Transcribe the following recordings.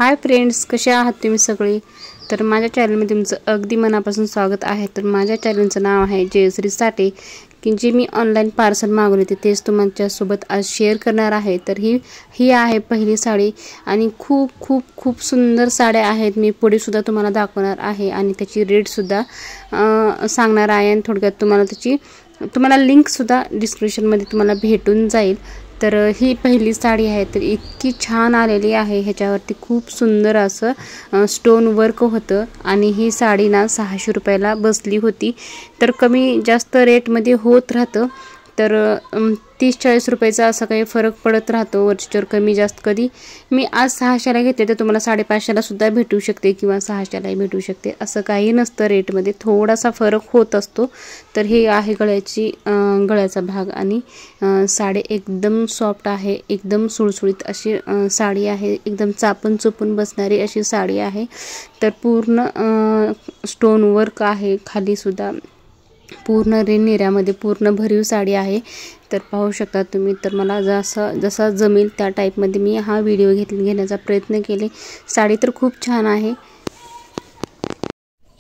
Hi friends, कसे आहात तुम्ही सगळे। तर माझ्या चॅनलमध्ये तुमचं अगदी मनापासून स्वागत आहे। तर माझ्या चॅनलचं नाव आहे जयश्री साठे, की जे मी ऑनलाईन पार्सल मागवले होते तेच तुमच्यासोबत आज शेअर करणार आहे। तर ही आहे पहिली साडी आणि खूप खूप खूप सुंदर साड्या आहेत। मी पुढे सुद्धा तुम्हाला दाखवणार आहे आणि त्याची रेट सुद्धा सांगणार आहे आणि थोडक्यात तुम्हाला लिंक सुद्धा डिस्क्रिप्शन मध्ये तुम्हाला भेटून जाईल। तर ही पहिली साडी आहे, तर इतकी छान आलेली आहे। ह्याच्यावरती खूप सुंदर असं स्टोन वर्क होतं आणि ही साडी ना 600 रुपयाला बसली होती। तर कमी जास्त रेट मध्ये होत राहतं। तर 30-40 रुपयाचा असा काही फरक पडत राहतो, वरचेवर कमी जास्त। कधी मी आज 600ला घेतले तर तुम्हाला 550ला सुद्धा भेटू शकते किंवा 600लाही भेटू शकते, असं काही नसतं। रेटमध्ये थोडासा फरक होत असतो। तर हे आहे गळ्याचा भाग आणि साडी एकदम सॉफ्ट आहे, एकदम सुळसुळीत अशी साडी आहे, एकदम चापून चुपून बसणारी अशी साडी आहे। तर पूर्ण स्टोन वर्क आहे, खाली सुद्धा पूर्ण रेणीऱ्यामध्ये पूर्ण भरीव साडी आहे। तर पाहू शकता तुम्ही। तर मला जसा जमेल त्या टाईपमध्ये मी हा व्हिडिओ घेण्याचा प्रयत्न केले। साडी तर खूप छान आहे।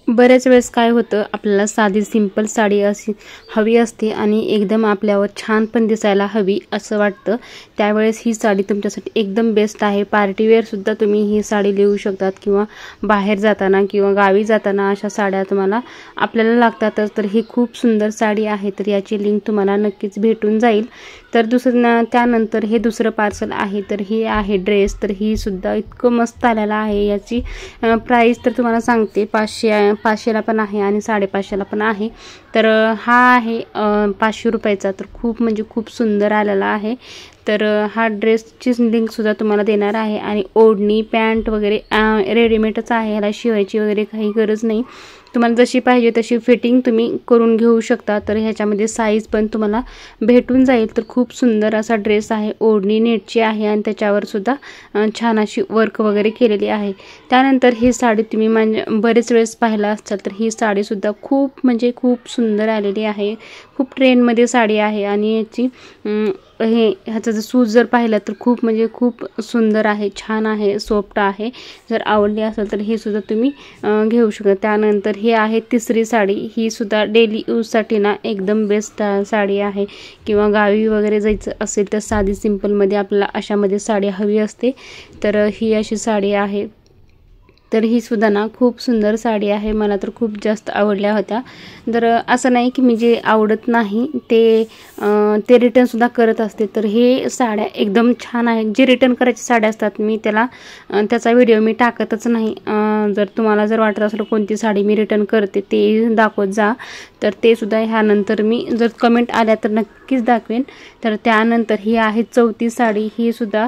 बरेच वेळेस काय होतं, आपल्याला साधी सिंपल साडी अशी हवी असते आणि एकदम आपल्यावर छान पण दिसायला हवी असं वाटतं, त्यावेळेस ही साडी तुमच्यासाठी एकदम बेस्ट आहे। पार्टी वेअर सुद्धा तुम्ही ही साडी लिहू शकतात किंवा बाहेर जाताना किंवा गावी जाताना अशा साड्या तुम्हाला आपल्याला लागतातच। तर ही खूप सुंदर साडी आहे, तर याची लिंक तुम्हाला नक्कीच भेटून जाईल। तर त्यानंतर हे दुसरं पार्सल आहे, तर हे आहे ड्रेस। तर ही सुद्धा इतकं मस्त आलेला आहे। याची प्राइस तर तुम्हाला सांगते, 500ला पण आहे आणि 550ला पण आहे। तर हा आहे 500 रुपयाचा। तर खूप म्हणजे खूप सुंदर आलेला आहे। तर हा ड्रेसची लिंक सुद्धा तुम्हाला देणार आहे आणि ओढणी पॅन्ट वगैरे रेडीमेडच आहे, ह्याला शिवायची वगैरे काही गरज नाही। तुम्हाला जशी पाहिजे तशी फिटिंग तुम्ही करून घेऊ शकता। तर ह्याच्यामध्ये साईज पण तुम्हाला भेटून जाईल। तर खूप सुंदर असा ड्रेस आहे, ओढणी नेटची आहे आणि त्याच्यावर सुद्धा छान अशी वर्क वगैरे केलेली आहे। त्यानंतर ही साडी तुम्ही म्हणजे बरेच वेळेस पाहिला असाल, तर ही साडी सुद्धा खूप म्हणजे खूप सुंदर आलेली आहे। खूप ट्रेंडमध्ये साडी आहे आणि याची ह्याचा जर सूज जर पाहिला तर खूप म्हणजे खूप सुंदर आहे, छान आहे, सॉफ्ट आहे। जर आवडली असेल तर ही सुद्धा तुम्ही घेऊ शकता। त्यानंतर ही आहे तिसरी साडी। ही सुद्धा डेली यूजसाठी ना एकदम बेस्ट साडी आहे, किंवा गावी वगैरे जायचं असेल तर साधी सिंपलमध्ये आपल्याला अशामध्ये साडी हवी असते। तर ही अशी साडी आहे। तर ही सुद्धा ना खूप सुंदर साडी आहे, मला तर खूप जास्त आवडल्या होत्या। तर असं नाही की मी जे आवडत नाही ते रिटर्न सुद्धा करत असते। तर हे साड्या एकदम छान आहेत। जे रिटर्न करायची साड्या असतात मी त्याचा व्हिडिओ मी टाकतच नाही। जर तुम्हाला जर वाटत असेल कोणती साडी मी रिटर्न करते ते दाखवत जा, तर ते सुद्धा ह्यानंतर मी जर कमेंट आल्या तर नक्कीच दाखवेन। तर त्यानंतर ही आहे चौथी साडी। ही सुद्धा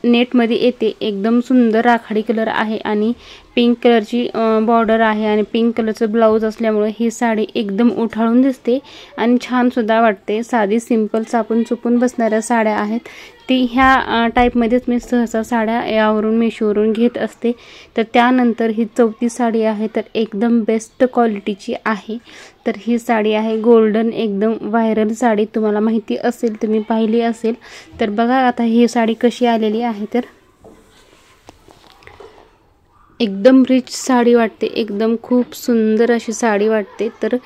नेटमध्ये येते, एकदम सुंदर राखाडी कलर आहे आणि पिंक कलरची बॉर्डर आहे आणि पिंक कलरचं ब्लाऊज असल्यामुळे ही साडी एकदम उठाळून दिसते आणि छान सुद्धा वाटते। साधी सिंपल चापून चुपून बसणाऱ्या साड्या आहेत, ती ह्या टाईपमध्येच मी सहसा साड्या यावरून मेशोवरून घेत असते। तर त्यानंतर ही चौथी साडी आहे, तर एकदम बेस्ट क्वालिटीची आहे। तर ही साडी आहे गोल्डन, एकदम व्हायरल साडी, तुम्हाला माहिती असेल, तुम्ही पाहिली असेल। तर बघा आता ही साडी कशी आलेली आहे। तर एकदम रिच साडी वाटते, एकदम खूप सुंदर अशी साडी वाटते। तर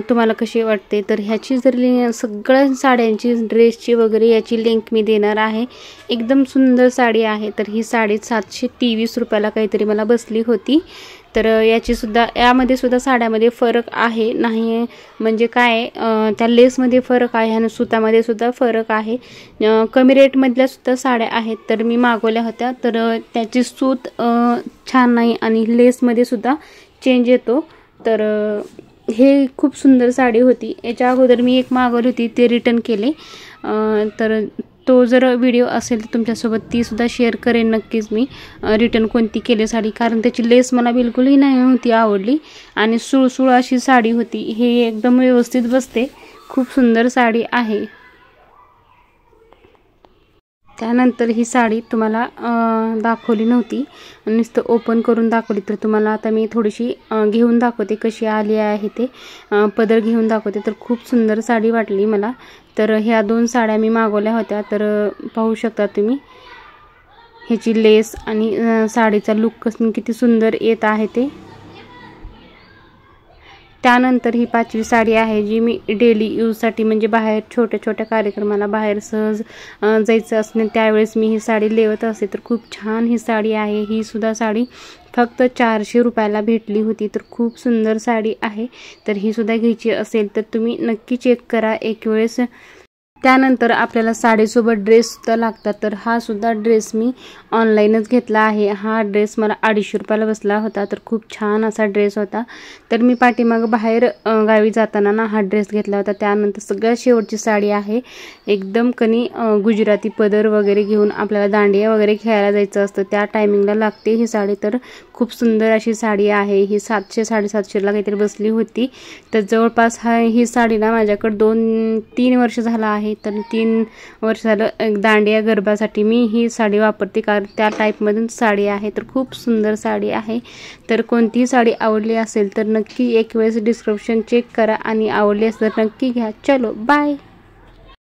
तुम्हाला कशी वाटते? तर ह्याची जर सगळ्या साड्यांची ड्रेसची वगैरे याची लिंक मी देणार आहे। एकदम सुंदर साडी आहे। तर ही साडी 723 रुपयाला काहीतरी मला बसली होती। तर यामध्ये सुद्धा साड्यामध्ये फरक आहे, नाही म्हणजे काय त्या लेसमध्ये फरक आहे आणि सुतामध्ये सुद्धा फरक आहे। कमी रेटमधल्या सुद्धा साड्या आहेत, तर मी मागवल्या होत्या। तर त्याची सूत छान नाही आणि लेसमध्ये सुद्धा चेंज येतो। तर हे खूप सुंदर साडी होती। याच्या अगोदर मी एक मागवली होती, ते रिटर्न केले। तर तो जर व्हिडिओ असेल तर तुमच्यासोबत ती सुद्धा शेअर करेन नक्कीच मी, रिटर्न कोणती केली साडी, कारण त्याची लेस मला बिलकुलही नाही होती आवडली आणि सुळसुळ अशी साडी होती। हे एकदम व्यवस्थित बसते, खूप सुंदर साडी आहे। त्यानंतर ही साडी तुम्हाला दाखवली नव्हती, नुसतं ओपन करून दाखवली। तर तुम्हाला आता मी थोडीशी घेऊन दाखवते कशी आली आहे ते, पदर घेऊन दाखवते। तर खूप सुंदर साडी वाटली मला। तर ह्या 2 साड्या मी मागवल्या होत्या। तर पाहू शकता तुम्ही, ह्याची लेस आणि साडीचा लुक किती सुंदर येत आहे ते। त्यानंतर ही 5वी साडी आहे जी मी डेली यूजसाठी म्हणजे बाहेर छोट्या छोट्या कार्यक्रमाला बाहेर सहज जायचं असणे त्यावेळेस मी ही साडी लेवत असते। तर खूप छान ही साडी आहे। ही सुद्धा साडी फक्त 400 रुपयाला भेटली होती। तर खूप सुंदर साडी आहे। तर ही सुद्धा घ्यायची असेल तर तुम्ही नक्की चेक करा एक वेळेस। त्यानंतर आपल्याला साडीसोबत ड्रेस सुद्धा लागतात। तर हा सुद्धा ड्रेस मी ऑनलाईनच घेतला आहे। हा ड्रेस मला 250 रुपयाला बसला होता। तर खूप छान असा ड्रेस होता। तर मी पाठीमाग बाहेर गावी जाताना ना हा ड्रेस घेतला होता। त्यानंतर सगळ्यात शेवटची साडी आहे एकदम गुजराती पदर वगैरे घेऊन आपल्याला दांडिया वगैरे खेळायला जायचं असतं त्या टायमिंगला लागते ही साडी। तर खूप सुंदर अशी साडी आहे। ही 700 750 ला काहीतरी बसली होती। तर जवळपास ही साडी ना माझ्याकडे 2-3 वर्ष झाला आहे। तर 3 वर्ष झालं दांडिया गरबासाठी मी ही साडी वापरते कारण त्या टाईपमधून साडी आहे। तर खूप सुंदर साडी आहे। तर कोणतीही साडी आवडली असेल तर नक्की एक वेळेस डिस्क्रिप्शन चेक करा आणि आवडली असेल तर नक्की घ्या। चलो बाय।